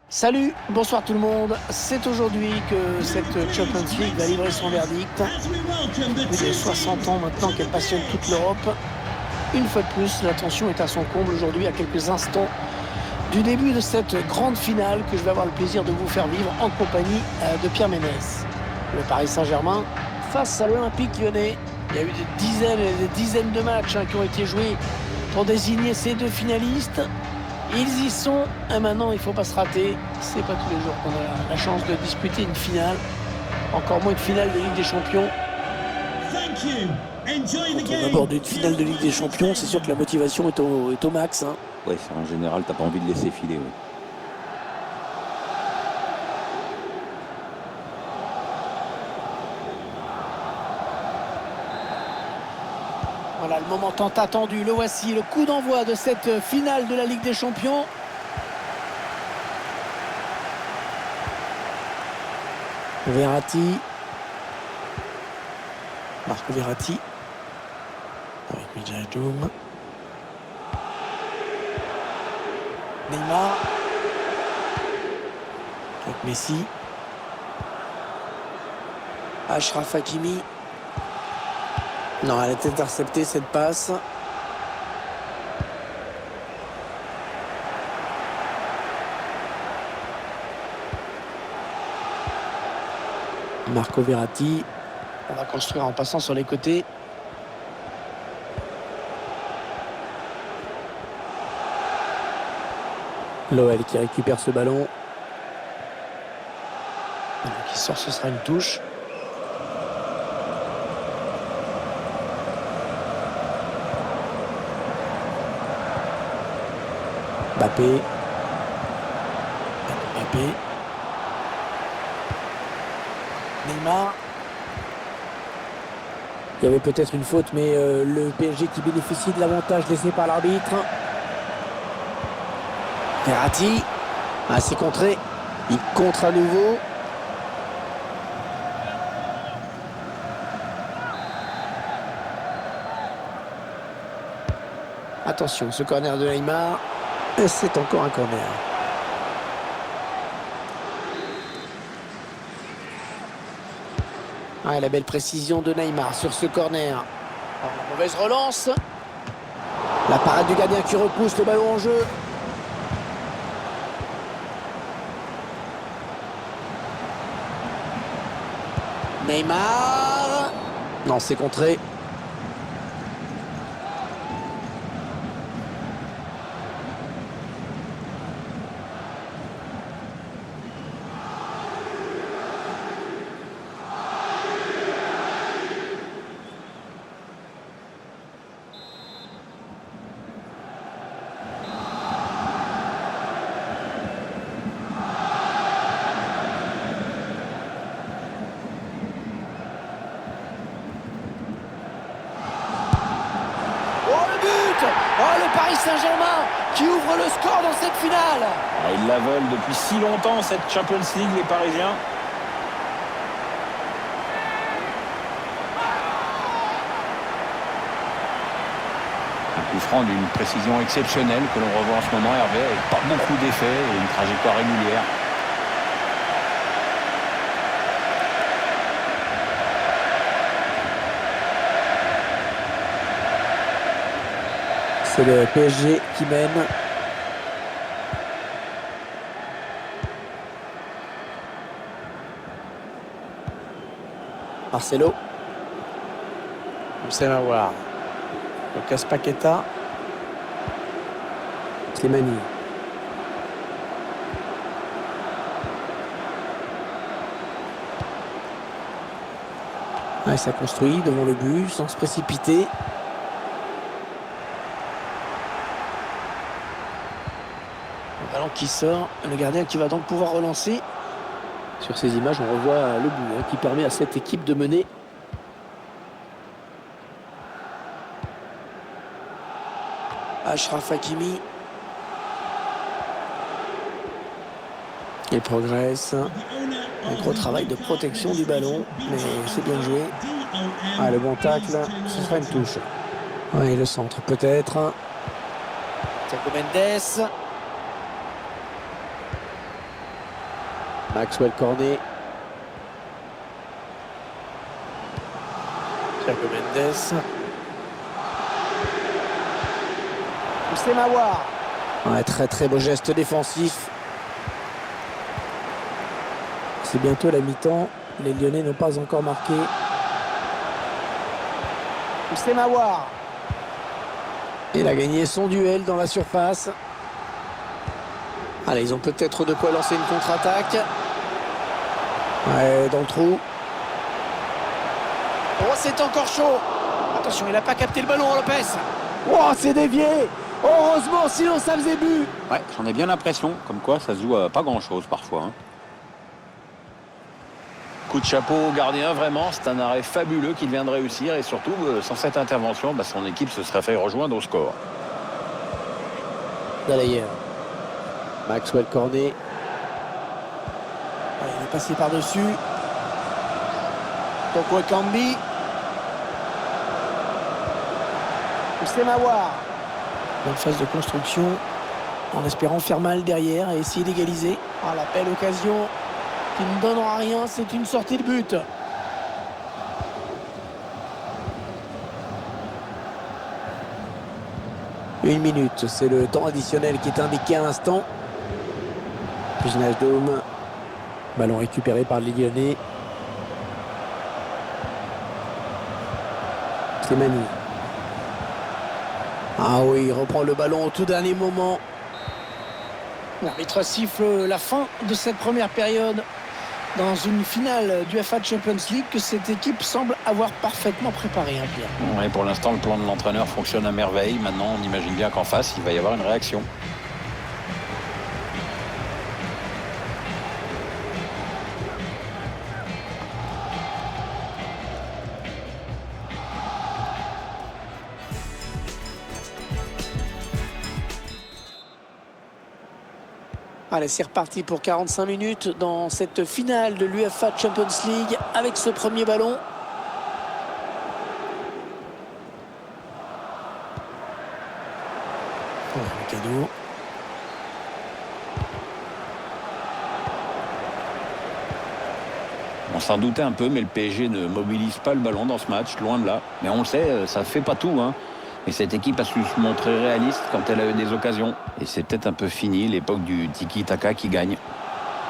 Salut, bonsoir tout le monde. C'est aujourd'hui que cette Champions League va livrer son verdict. Plus de 60 ans maintenant qu'elle passionne toute l'Europe. Une fois de plus, l'attention est à son comble aujourd'hui à quelques instants du début de cette grande finale que je vais avoir le plaisir de vous faire vivre en compagnie de Pierre Ménès. Le Paris Saint-Germain face à l'Olympique Lyonnais. Il y a eu des dizaines et des dizaines de matchs qui ont été joués pour désigner ces deux finalistes. Ils y sont, et maintenant il ne faut pas se rater. C'est pas tous les jours qu'on a la chance de disputer une finale, encore moins une finale de Ligue des Champions. Quand on aborde une finale de Ligue des Champions, c'est sûr que la motivation est au max. Oui, en général, t'as pas envie de laisser filer. Oui. Voilà le moment tant attendu, le voici, le coup d'envoi de cette finale de la Ligue des Champions. Verratti. Marco Verratti. Avec Wijnaldum. Neymar. Avec Messi. Achraf Hakimi. Non, elle a été interceptée cette passe. Marco Verratti. On va construire en passant sur les côtés. L'OL qui récupère ce ballon. Qui sort, ce sera une touche. Mbappé. Neymar. Il y avait peut-être une faute, mais le PSG qui bénéficie de l'avantage laissé par l'arbitre. Verratti. C'est contré. Il contre à nouveau. Attention, ce corner de Neymar. C'est encore un corner. La belle précision de Neymar sur ce corner. La mauvaise relance. La parade du gardien qui repousse le ballon en jeu. Neymar. Non, c'est contré. Le Paris Saint-Germain qui ouvre le score dans cette finale. Ils la veulent depuis si longtemps, cette Champions League, les Parisiens. Un coup franc d'une précision exceptionnelle que l'on revoit en ce moment, Hervé, avec pas beaucoup d'effets et une trajectoire régulière. C'est le PSG qui mène. Marcelo. Houssem Aouar. Lucas Paqueta. Slimani. Ça construit devant le but sans se précipiter. Ballon qui sort, le gardien qui va donc pouvoir relancer. Sur ces images, on revoit le but qui permet à cette équipe de mener. Achraf Hakimi. Il progresse. Un gros travail de protection du ballon, mais c'est bien joué. Le bon tacle, ce sera une touche. Le centre peut-être. Thiago Mendes. Maxwell Cornet. Thiago Mendes. C'est Mawar. Ouais, très beau geste défensif. C'est bientôt la mi-temps. Les Lyonnais n'ont pas encore marqué. C'est Mawar. Il a gagné son duel dans la surface. Allez, ils ont peut-être de quoi lancer une contre-attaque. Ouais, dans le trou. Oh, c'est encore chaud. Attention, il n'a pas capté le ballon, Lopez. Oh, c'est dévié. Heureusement, sinon ça faisait but. Ouais, j'en ai bien l'impression. Comme quoi, ça se joue à pas grand-chose parfois. Hein. Coup de chapeau au gardien, vraiment. C'est un arrêt fabuleux qu'il vient de réussir. Et surtout, sans cette intervention, son équipe se serait fait rejoindre au score. D'ailleurs. Maxwell Cornet. Il est passé par-dessus. Toko Ekambi. C'est Mawar. Bonne phase de construction. En espérant faire mal derrière et essayer d'égaliser. Ah, la belle occasion qui ne donnera rien. C'est une sortie de but. Une minute. C'est le temps additionnel qui est indiqué à l'instant. Wijnaldum. Ballon récupéré par les Lyonnais. Slimani. Ah oui, il reprend le ballon au tout dernier moment. L'arbitre siffle la fin de cette première période dans une finale du UEFA Champions League que cette équipe semble avoir parfaitement préparée. Pierre. Ouais, pour l'instant, le plan de l'entraîneur fonctionne à merveille. Maintenant, on imagine bien qu'en face, il va y avoir une réaction. Allez, c'est reparti pour 45 minutes dans cette finale de l'UEFA Champions League avec ce premier ballon. Oh, le cadeau. On s'en doutait un peu, mais le PSG ne mobilise pas le ballon dans ce match, loin de là. Mais on le sait, ça ne fait pas tout. Hein. Et cette équipe a su se montrer réaliste quand elle a eu des occasions. Et c'est peut-être un peu fini, l'époque du tiki-taka qui gagne,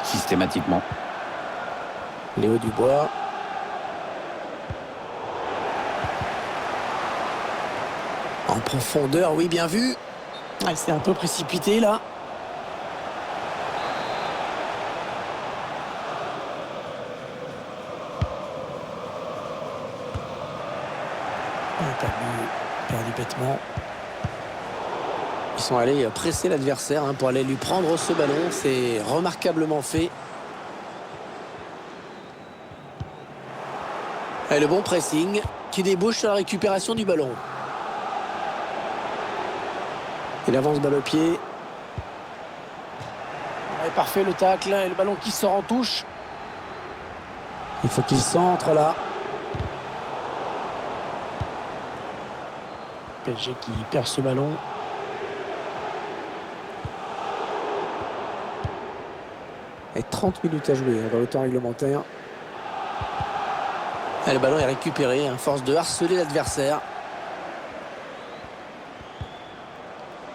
systématiquement. Léo Dubois. En profondeur, oui, bien vu. Ah, c'est un peu précipité, là. Perdu bêtement. Ils sont allés presser l'adversaire pour aller lui prendre ce ballon. C'est remarquablement fait. Et le bon pressing qui débouche sur la récupération du ballon. Il avance balle au pied. Ouais, parfait le tacle et le ballon qui sort en touche. Il faut qu'il centre là. PSG qui perd ce ballon. Et 30 minutes à jouer dans le temps réglementaire. Et le ballon est récupéré, force de harceler l'adversaire.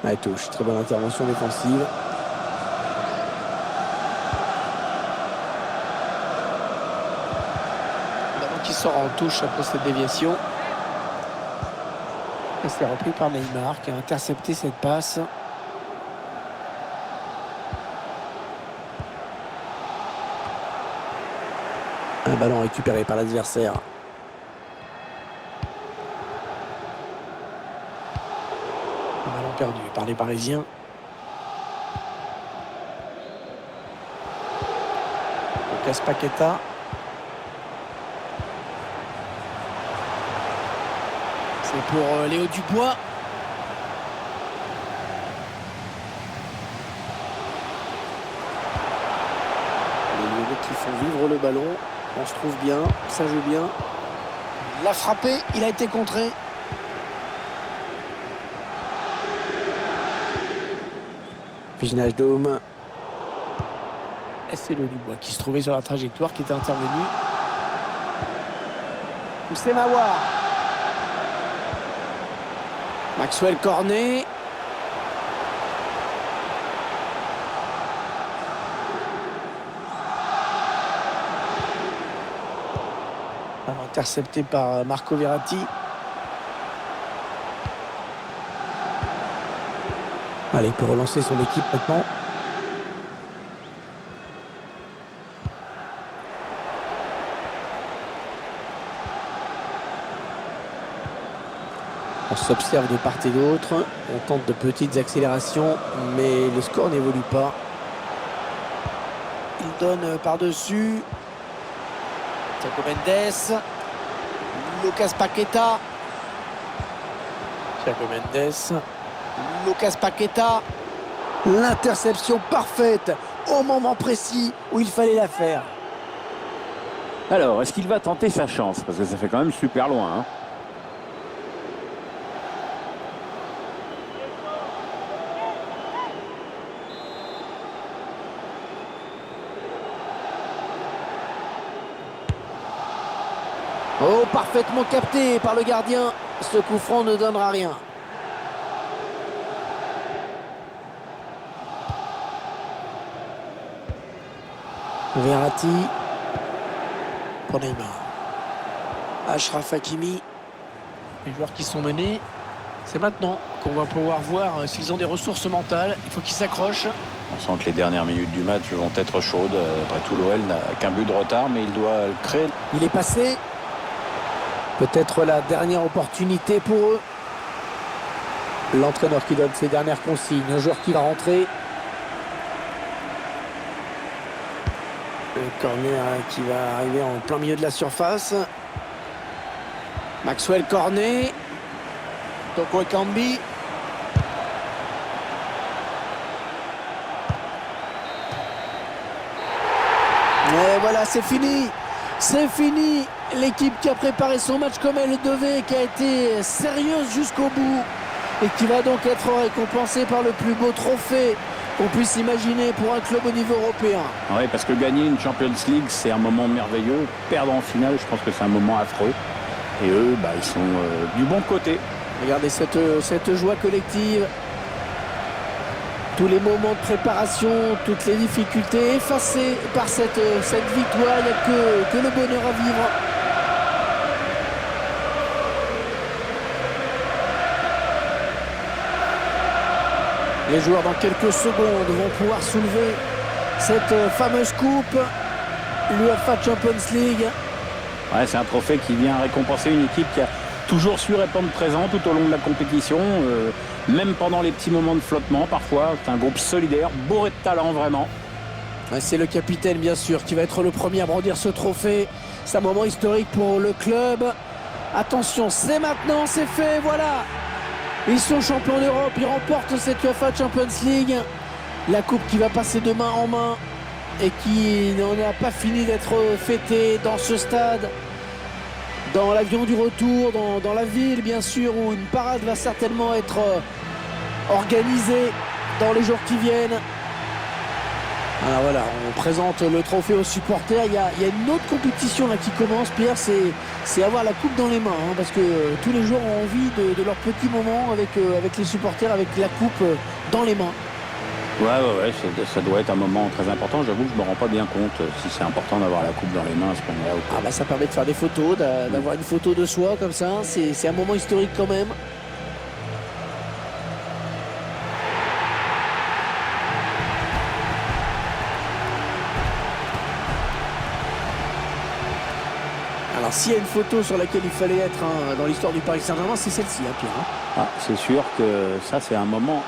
Elle touche, très bonne intervention défensive. Le ballon qui sort en touche après cette déviation. Et c'est repris par Neymar qui a intercepté cette passe. Un ballon récupéré par l'adversaire. Un ballon perdu par les Parisiens. Lucas Paqueta. C'est pour Léo Dubois. Les Lyonnais qui font vivre le ballon. On se trouve bien, ça joue bien. Il l'a frappé, il a été contré. Wijnaldum. Et c'est le Dubois qui se trouvait sur la trajectoire, qui était intervenu. C'est Mawar. Maxwell Cornet. Intercepté par Marco Verratti. Allez, il peut relancer son équipe maintenant. On s'observe de part et d'autre. On tente de petites accélérations, mais le score n'évolue pas. Il donne par-dessus. Thiago Mendes. Lucas Paqueta. Thiago Mendes. Lucas Paqueta. L'interception parfaite au moment précis où il fallait la faire. Alors, est-ce qu'il va tenter sa chance? Parce que ça fait quand même super loin. Hein. Oh, parfaitement capté par le gardien. Ce coup franc ne donnera rien. Verratti. Pour Neymar. Achraf Hakimi. Les joueurs qui sont menés. C'est maintenant qu'on va pouvoir voir s'ils ont des ressources mentales. Il faut qu'ils s'accrochent. On sent que les dernières minutes du match vont être chaudes. Après tout, l'OL n'a qu'un but de retard, mais il doit le créer. Il est passé. Peut-être la dernière opportunité pour eux. L'entraîneur qui donne ses dernières consignes. Un joueur qui va rentrer. Le corner qui va arriver en plein milieu de la surface. Maxwell Cornet. Toko Ekambi. Et voilà, c'est fini. C'est fini. L'équipe qui a préparé son match comme elle le devait, qui a été sérieuse jusqu'au bout et qui va donc être récompensée par le plus beau trophée qu'on puisse imaginer pour un club au niveau européen. Oui, parce que gagner une Champions League, c'est un moment merveilleux. Perdre en finale, je pense que c'est un moment affreux. Et eux, ils sont du bon côté. Regardez cette joie collective. Tous les moments de préparation, toutes les difficultés effacées par cette victoire. Il n'y a que le bonheur à vivre. Les joueurs, dans quelques secondes, vont pouvoir soulever cette fameuse coupe, l'UEFA Champions League. Ouais, c'est un trophée qui vient récompenser une équipe qui a toujours su répondre présent tout au long de la compétition, même pendant les petits moments de flottement parfois. C'est un groupe solidaire, bourré de talent vraiment. C'est le capitaine, bien sûr, qui va être le premier à brandir ce trophée. C'est un moment historique pour le club. Attention, c'est maintenant, c'est fait, voilà. Ils sont champions d'Europe, ils remportent cette UEFA Champions League. La coupe qui va passer de main en main et qui n'en a pas fini d'être fêtée dans ce stade, dans l'avion du retour, dans la ville bien sûr, où une parade va certainement être organisée dans les jours qui viennent. Alors voilà, on présente le trophée aux supporters. Il y a une autre compétition là qui commence, Pierre, c'est avoir la coupe dans les mains, hein, parce que tous les joueurs ont envie de leur petit moment avec les supporters, avec la coupe dans les mains. Ouais, ça doit être un moment très important. J'avoue que je me rends pas bien compte si c'est important d'avoir la coupe dans les mains à ce moment-là. Ah ça permet de faire des photos, d'avoir une photo de soi comme ça. C'est un moment historique quand même. Alors s'il y a une photo sur laquelle il fallait être dans l'histoire du Paris Saint-Germain, c'est celle-ci, hein, Pierre. Ah, c'est sûr que ça c'est un moment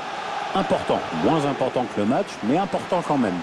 important, moins important que le match, mais important quand même.